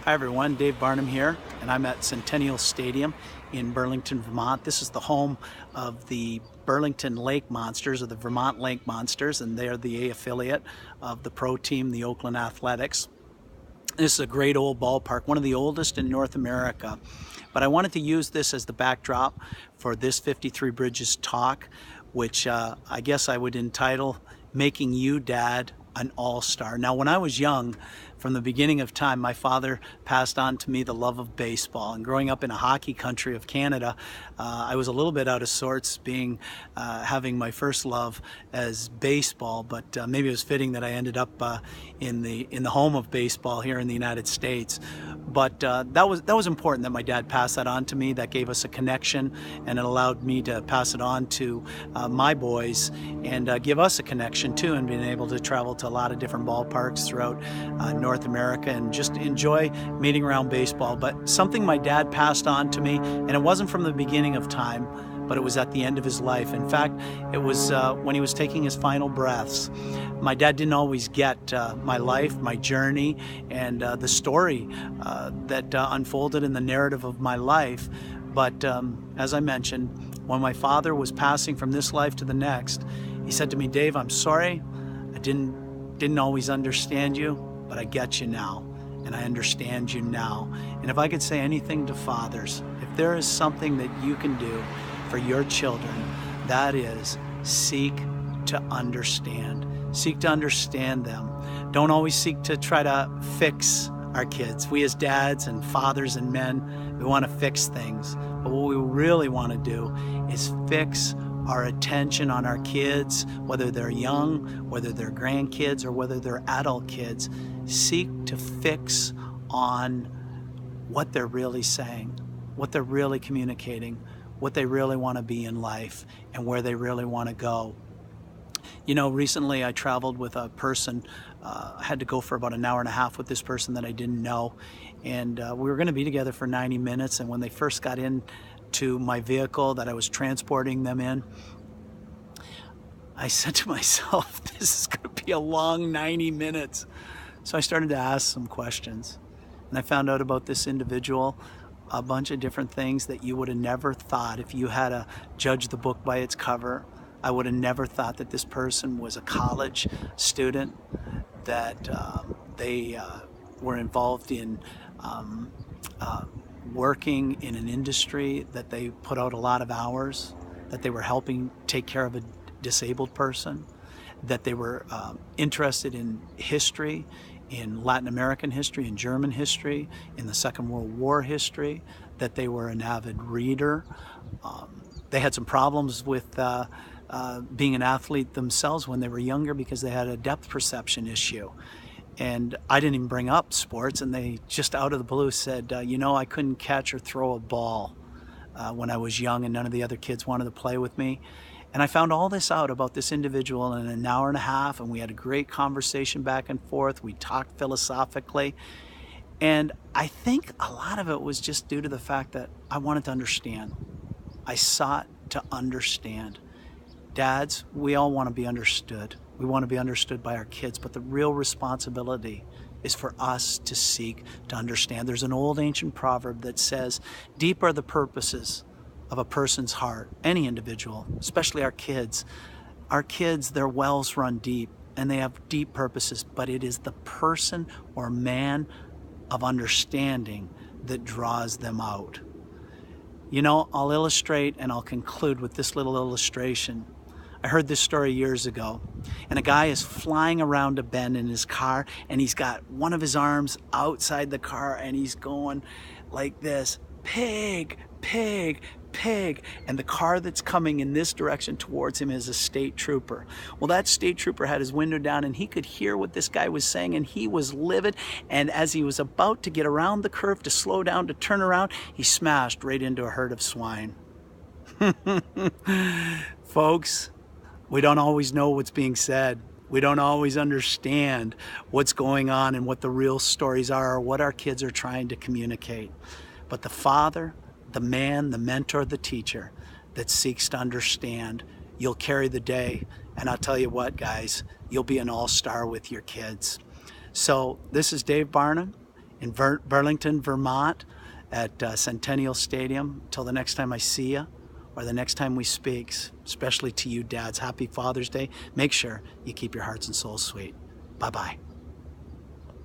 Hi everyone, Dave Barnum here, and I'm at Centennial Stadium in Burlington, Vermont. This is the home of the Burlington Lake Monsters, or the Vermont Lake Monsters, and they're the A affiliate of the pro team, the Oakland Athletics. This is a great old ballpark, one of the oldest in North America. But I wanted to use this as the backdrop for this 53 Bridges talk, which I guess I would entitle Making You, Dad, an All-Star. Now, when I was young, from the beginning of time, my father passed on to me the love of baseball. And growing up in a hockey country of Canada, I was a little bit out of sorts having my first love as baseball, but maybe it was fitting that I ended up in the home of baseball here in the United States. But that was important that my dad passed that on to me. That gave us a connection, and it allowed me to pass it on to my boys and give us a connection too, and being able to travel to a lot of different ballparks throughout North America and just enjoy meeting around baseball. But something my dad passed on to me, and it wasn't from the beginning of time, but it was at the end of his life. In fact, it was when he was taking his final breaths. My dad didn't always get my life, my journey, and the story that unfolded in the narrative of my life. But as I mentioned, when my father was passing from this life to the next, he said to me, "Dave, I'm sorry. I didn't always understand you, but I get you now, and I understand you now." And if I could say anything to fathers, if there is something that you can do for your children, that is seek to understand. Seek to understand them. Don't always seek to try to fix our kids. We as dads and fathers and men, we want to fix things. But what we really want to do is fix our attention on our kids, whether they're young, whether they're grandkids, or whether they're adult kids. Seek to fix on what they're really saying, what they're really communicating, what they really want to be in life, and where they really want to go. You know, recently I traveled with a person. I had to go for about an hour and a half with this person that I didn't know. And we were going to be together for 90 minutes. And when they first got into my vehicle that I was transporting them in, I said to myself, this is going to be a long 90 minutes. So I started to ask some questions. And I found out about this individual, a bunch of different things that you would have never thought if you had to judge the book by its cover. I would have never thought that this person was a college student, that they were involved in working in an industry, that they put out a lot of hours, that they were helping take care of a disabled person, that they were interested in history, in Latin American history, in German history, in the Second World War history, that they were an avid reader. They had some problems with being an athlete themselves when they were younger because they had a depth perception issue. And I didn't even bring up sports, and they just out of the blue said, I couldn't catch or throw a ball when I was young, and none of the other kids wanted to play with me. And I found all this out about this individual in an hour and a half, and we had a great conversation back and forth. We talked philosophically. And I think a lot of it was just due to the fact that I wanted to understand. I sought to understand. Dads, we all want to be understood. We want to be understood by our kids, but the real responsibility is for us to seek to understand. There's an old ancient proverb that says, deep are the purposes of a person's heart, any individual, especially our kids. Our kids, their wells run deep, and they have deep purposes, but it is the person or man of understanding that draws them out. I'll illustrate and I'll conclude with this little illustration. I heard this story years ago, and a guy is flying around a bend in his car, and he's got one of his arms outside the car, and he's going like this, pig, pig, pig. And the car that's coming in this direction towards him is a state trooper. Well, that state trooper had his window down, and he could hear what this guy was saying, and he was livid. And as he was about to get around the curve to slow down, to turn around, he smashed right into a herd of swine. Folks, we don't always know what's being said. We don't always understand what's going on and what the real stories are or what our kids are trying to communicate. But the father, the man, the mentor, the teacher that seeks to understand, you'll carry the day. And I'll tell you what, guys, you'll be an all-star with your kids. So this is Dave Barnum, in Burlington, Vermont at Centennial Stadium. Till the next time I see you or the next time we speak, especially to you dads, happy Father's Day. Make sure you keep your hearts and souls sweet. Bye-bye.